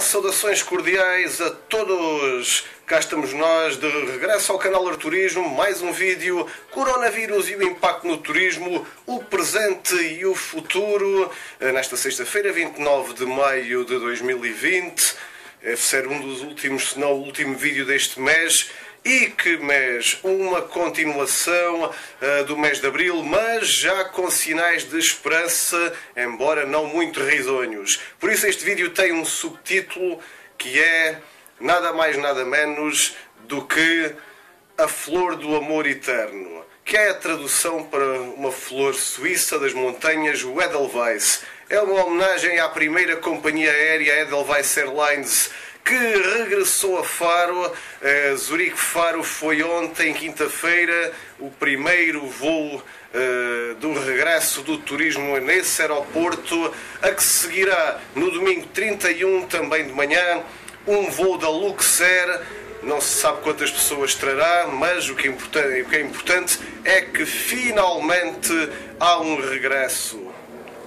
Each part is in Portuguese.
saudações cordiais a todos! Cá estamos nós, de regresso ao canal Arturismo, mais um vídeo, coronavírus e o impacto no turismo, o presente e o futuro, nesta sexta-feira, 29 de maio de 2020. Deve ser um dos últimos, se não o último vídeo deste mês. E que mês? Uma continuação do mês de Abril, mas já com sinais de esperança, embora não muito risonhos. Por isso este vídeo tem um subtítulo que é nada mais nada menos do que a flor do amor eterno, que é a tradução para uma flor suíça das montanhas, o Edelweiss. É uma homenagem à primeira companhia aérea Edelweiss Airlines, que regressou a Faro. Zurique-Faro foi ontem, quinta-feira, o primeiro voo do regresso do turismo nesse aeroporto, a que seguirá no domingo 31, também de manhã, um voo da Luxair. Não se sabe quantas pessoas trará, mas o que é importante é que finalmente há um regresso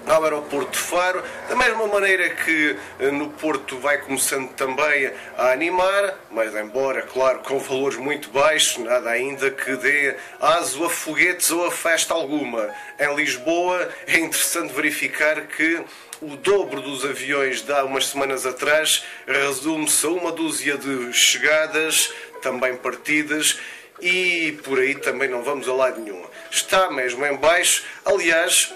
ao aeroporto de Faro, da mesma maneira que no Porto vai começando também a animar, mas embora, claro, com valores muito baixos, nada ainda que dê aso a foguetes ou a festa alguma. Em Lisboa é interessante verificar que o dobro dos aviões de há umas semanas atrás resume-se a uma dúzia de chegadas, também partidas, e por aí também não vamos a lado nenhum. Está mesmo em baixo. Aliás,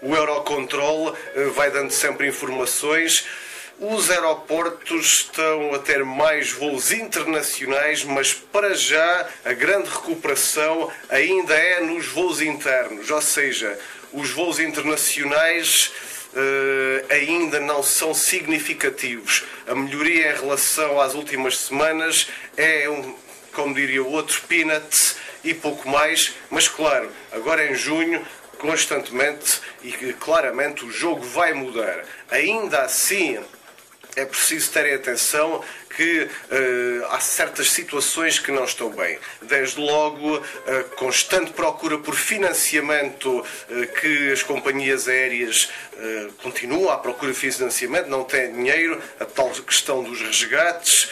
o Eurocontrol vai dando sempre informações. Os aeroportos estão a ter mais voos internacionais, mas para já a grande recuperação ainda é nos voos internos. Ou seja, os voos internacionais ainda não são significativos. A melhoria em relação às últimas semanas é, como diria o outro, peanuts e pouco mais. Mas claro, agora em junho, constantemente e claramente o jogo vai mudar. Ainda assim, é preciso terem atenção que há certas situações que não estão bem. Desde logo, a constante procura por financiamento, que as companhias aéreas continuam à procura de financiamento, não têm dinheiro, a tal questão dos resgates,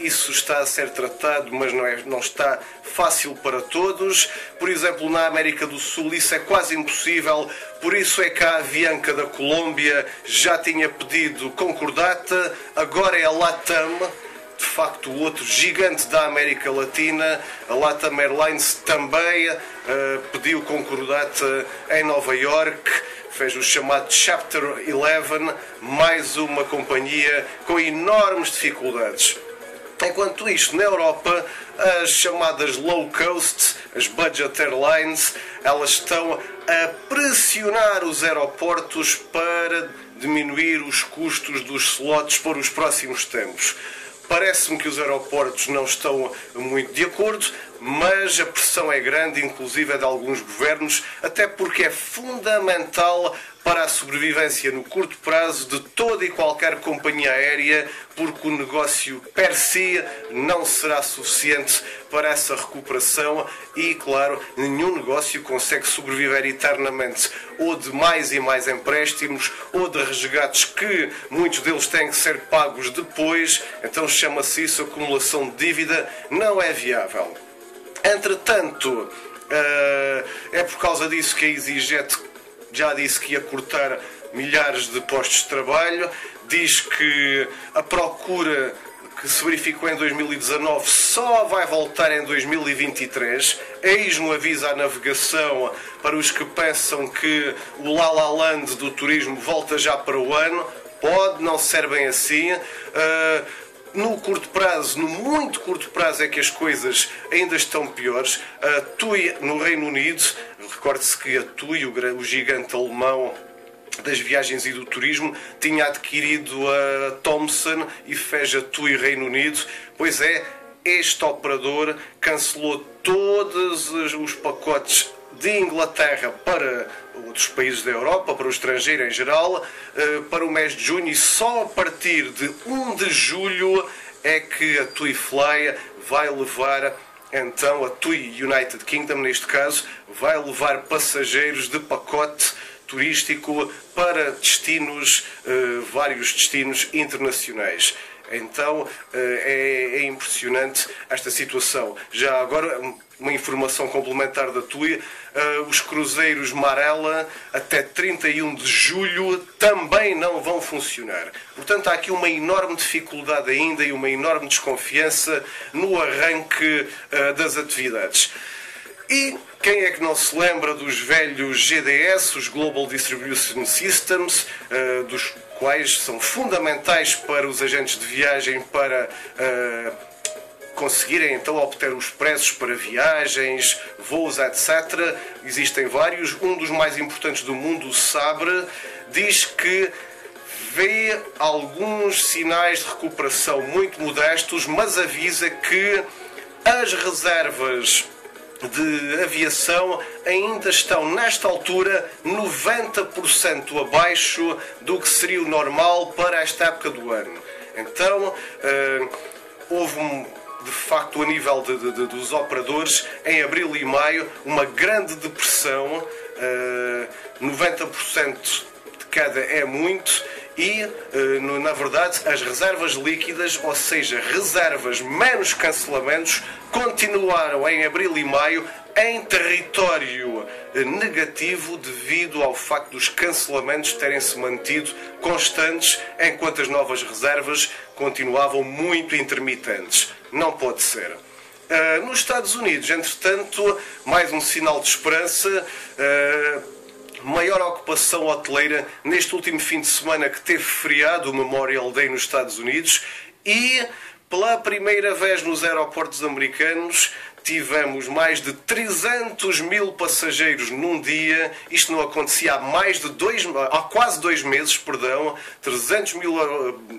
isso está a ser tratado, mas não está fácil para todos. Por exemplo, na América do Sul isso é quase impossível, por isso é que a Avianca da Colômbia já tinha pedido concordata, agora é a LATAM, de facto o outro gigante da América Latina, a LATAM Airlines também pediu concordata em Nova Iorque, fez o chamado Chapter 11, mais uma companhia com enormes dificuldades. Enquanto isto, na Europa, as chamadas low cost, as budget airlines, elas estão a pressionar os aeroportos para diminuir os custos dos slots para os próximos tempos. Parece-me que os aeroportos não estão muito de acordo, mas a pressão é grande, inclusive é de alguns governos, até porque é fundamental para a sobrevivência no curto prazo de toda e qualquer companhia aérea, porque o negócio per si não será suficiente para essa recuperação e, claro, nenhum negócio consegue sobreviver eternamente ou de mais e mais empréstimos ou de resgates que muitos deles têm que ser pagos depois, então chama-se isso acumulação de dívida, não é viável. Entretanto, é por causa disso que a EasyJet já disse que ia cortar milhares de postos de trabalho, diz que a procura que se verificou em 2019 só vai voltar em 2023. Eis um aviso à navegação para os que pensam que o La La Land do turismo volta já para o ano. Pode não ser bem assim. No curto prazo, no muito curto prazo, é que as coisas ainda estão piores. A TUI no Reino Unido, recorde-se que a TUI, o gigante alemão das viagens e do turismo, tinha adquirido a Thomson e fez a TUI Reino Unido. Pois é, este operador cancelou todos os pacotes de Inglaterra para outros países da Europa, para o estrangeiro em geral, para o mês de junho, e só a partir de 1 de julho é que a TUI Fly vai levar, então a TUI United Kingdom, neste caso, vai levar passageiros de pacote turístico para destinos, vários destinos internacionais. Então é impressionante esta situação. Já agora, uma informação complementar da TUI, os cruzeiros Marella até 31 de julho também não vão funcionar. Portanto, há aqui uma enorme dificuldade ainda e uma enorme desconfiança no arranque das atividades. E quem é que não se lembra dos velhos GDS, os Global Distribution Systems, dos quais são fundamentais para os agentes de viagem para conseguirem então obter os preços para viagens, voos, etc. Existem vários. Um dos mais importantes do mundo, o Sabre, diz que vê alguns sinais de recuperação muito modestos, mas avisa que as reservas de aviação ainda estão, nesta altura, 90% abaixo do que seria o normal para esta época do ano. Então, houve de facto, a nível dos operadores, em abril e maio, uma grande depressão. 90% de queda é muito. E, na verdade, as reservas líquidas, ou seja, reservas menos cancelamentos, continuaram em abril e maio em território negativo devido ao facto dos cancelamentos terem-se mantido constantes, enquanto as novas reservas continuavam muito intermitentes. Não pode ser. Nos Estados Unidos, entretanto, mais um sinal de esperança. Maior ocupação hoteleira neste último fim de semana que teve feriado, o Memorial Day nos Estados Unidos, e pela primeira vez nos aeroportos americanos tivemos mais de 300 mil passageiros num dia. Isto não acontecia há quase 2 meses, perdão. 300 mil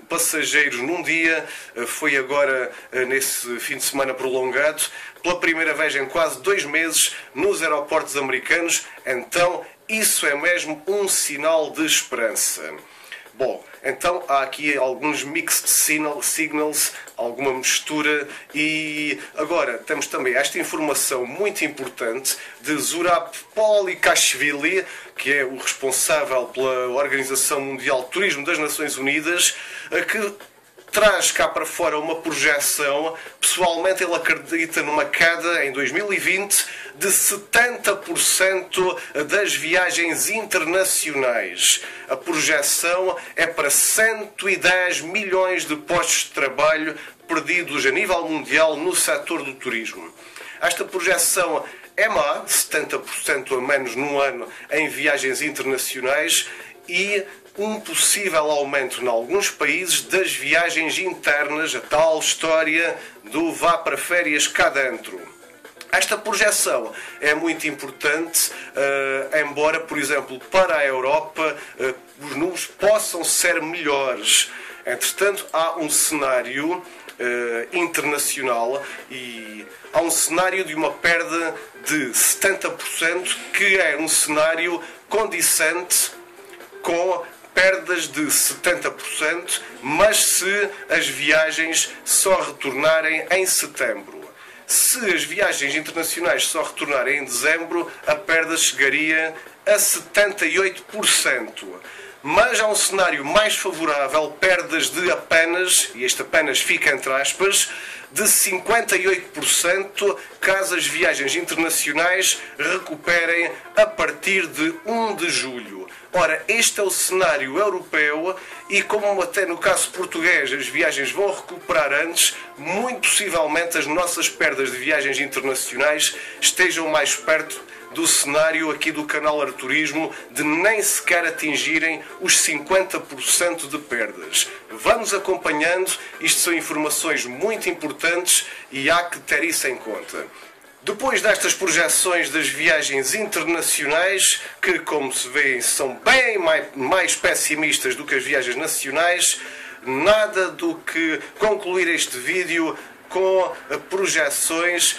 passageiros num dia, foi agora nesse fim de semana prolongado, pela primeira vez em quase 2 meses nos aeroportos americanos. Então, isso é mesmo um sinal de esperança. Bom, então há aqui alguns mixed signals, alguma mistura, e agora temos também esta informação muito importante de Zurab Polikashvili, que é o responsável pela Organização Mundial de Turismo das Nações Unidas, que traz cá para fora uma projeção. Pessoalmente, ele acredita numa queda em 2020 de 70% das viagens internacionais. A projeção é para 110 milhões de postos de trabalho perdidos a nível mundial no setor do turismo. Esta projeção é má, 70% a menos num ano em viagens internacionais, e um possível aumento em alguns países das viagens internas, a tal história do vá para férias cá dentro. Esta projeção é muito importante, embora, por exemplo, para a Europa os números possam ser melhores. Entretanto, há um cenário internacional e há um cenário de uma perda de 70%, que é um cenário condicente com perdas de 70%, mas se as viagens só retornarem em setembro. Se as viagens internacionais só retornarem em dezembro, a perda chegaria a 78%. Mas há um cenário mais favorável, perdas de apenas, e este apenas fica entre aspas, de 58%, caso as viagens internacionais recuperem a partir de 1 de julho. Ora, este é o cenário europeu, e como até no caso português as viagens vão recuperar antes, muito possivelmente as nossas perdas de viagens internacionais estejam mais perto do cenário aqui do canal Arturismo, de nem sequer atingirem os 50% de perdas. Vamos acompanhando, isto são informações muito importantes e há que ter isso em conta. Depois destas projeções das viagens internacionais, que, como se vê, são bem mais pessimistas do que as viagens nacionais, nada do que concluir este vídeo com projeções.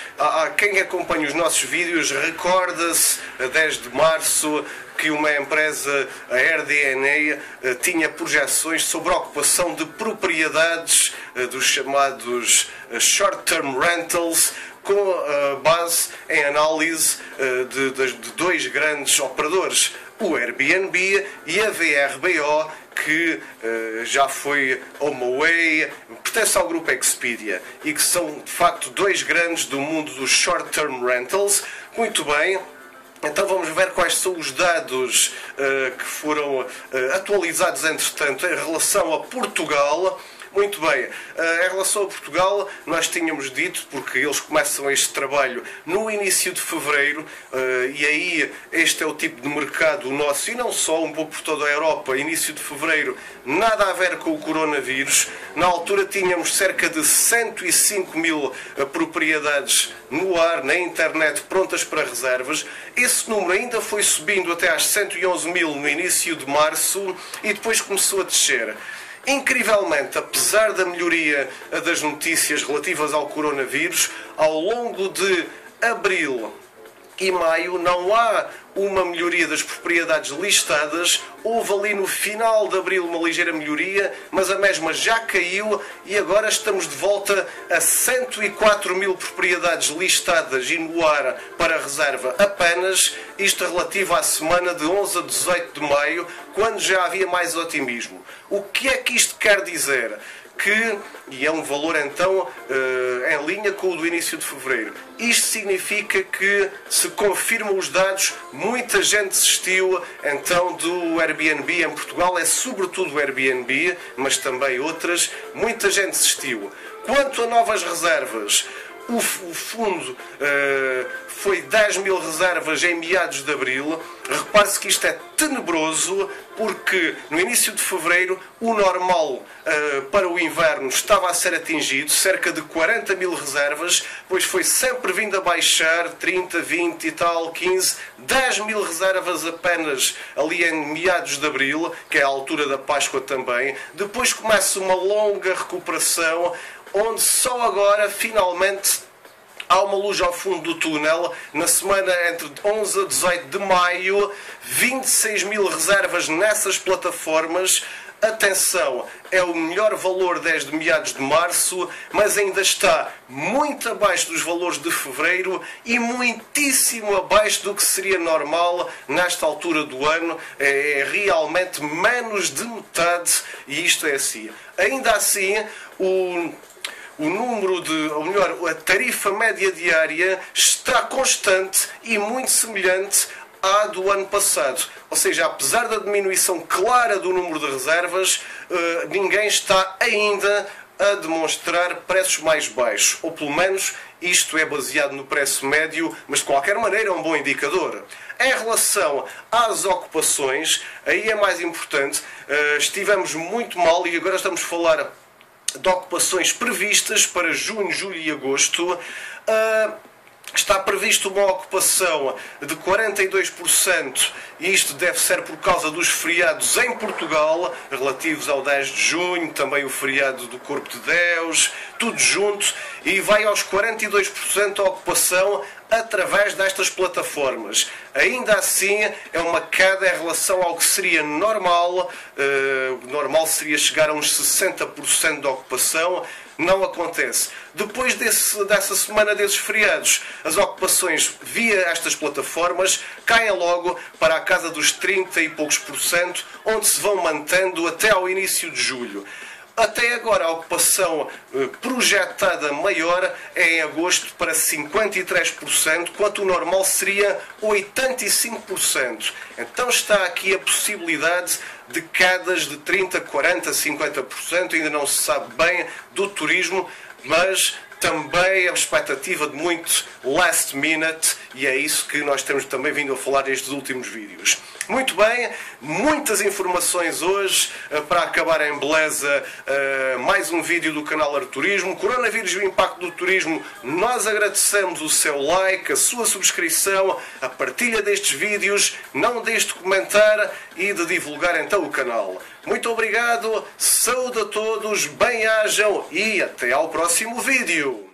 Quem acompanha os nossos vídeos recorda-se, a 10 de março, que uma empresa, a AirDNA, tinha projeções sobre a ocupação de propriedades dos chamados short-term rentals, com base em análise de 2 grandes operadores, o Airbnb e a VRBO, que já foi HomeAway, pertence ao grupo Expedia e que são de facto dois grandes do mundo dos short-term rentals. Muito bem. Então vamos ver quais são os dados que foram atualizados entretanto em relação a Portugal. Muito bem, em relação a Portugal, nós tínhamos dito, porque eles começam este trabalho no início de fevereiro, e aí este é o tipo de mercado nosso, e não só, um pouco por toda a Europa, início de fevereiro, nada a ver com o coronavírus. Na altura tínhamos cerca de 105 mil propriedades no ar, na internet, prontas para reservas. Esse número ainda foi subindo até às 111 mil no início de março e depois começou a descer. Incrivelmente, apesar da melhoria das notícias relativas ao coronavírus, ao longo de abril e maio não há uma melhoria das propriedades listadas. Houve ali no final de abril uma ligeira melhoria, mas a mesma já caiu e agora estamos de volta a 104 mil propriedades listadas e no ar para reserva apenas, isto relativo à semana de 11 a 18 de maio, quando já havia mais otimismo. O que é que isto quer dizer? E é um valor então em linha com o do início de fevereiro. Isto significa que se confirmam os dados, muita gente desistiu então do Airbnb em Portugal, é sobretudo o Airbnb, mas também outras, muita gente desistiu. Quanto a novas reservas, o fundo foi 10 mil reservas em meados de abril. Repare-se que isto é tenebroso, porque no início de fevereiro o normal para o inverno estava a ser atingido, cerca de 40 mil reservas, pois foi sempre vindo a baixar, 30, 20 e tal, 15, 10 mil reservas apenas ali em meados de abril, que é a altura da Páscoa também. Depois começa uma longa recuperação, onde só agora, finalmente, há uma luz ao fundo do túnel. Na semana entre 11 a 18 de maio, 26 mil reservas nessas plataformas. Atenção, é o melhor valor desde meados de março, mas ainda está muito abaixo dos valores de fevereiro e muitíssimo abaixo do que seria normal nesta altura do ano. É realmente menos de metade, e isto é assim. Ainda assim, a tarifa média diária está constante e muito semelhante à do ano passado. Ou seja, apesar da diminuição clara do número de reservas, ninguém está ainda a demonstrar preços mais baixos. Ou pelo menos isto é baseado no preço médio, mas de qualquer maneira é um bom indicador. Em relação às ocupações, aí é mais importante. Estivemos muito mal e agora estamos a falar de ocupações previstas para junho, julho e agosto. Está previsto uma ocupação de 42%, e isto deve ser por causa dos feriados em Portugal, relativos ao 10 de junho, também o feriado do Corpo de Deus, tudo junto, e vai aos 42% a ocupação através destas plataformas. Ainda assim, é uma queda em relação ao que seria normal. O normal seria chegar a uns 60% de ocupação. Não acontece. Depois dessa semana desses feriados, as ocupações via estas plataformas caem logo para a casa dos 30 e poucos %, onde se vão mantendo até ao início de julho. Até agora a ocupação projetada maior é em agosto para 53%, quanto o normal seria 85%. Então está aqui a possibilidade de quedas de 30%, 40%, 50%, ainda não se sabe bem do turismo, mas também a expectativa de muito last minute, e é isso que nós temos também vindo a falar nestes últimos vídeos. Muito bem, muitas informações hoje para acabar em beleza. Mais um vídeo do canal Arturismo. Coronavírus e o impacto do turismo. Nós agradecemos o seu like, a sua subscrição, a partilha destes vídeos. Não deixe de comentar e de divulgar então o canal. Muito obrigado, saúde a todos, bem-ajam e até ao próximo vídeo.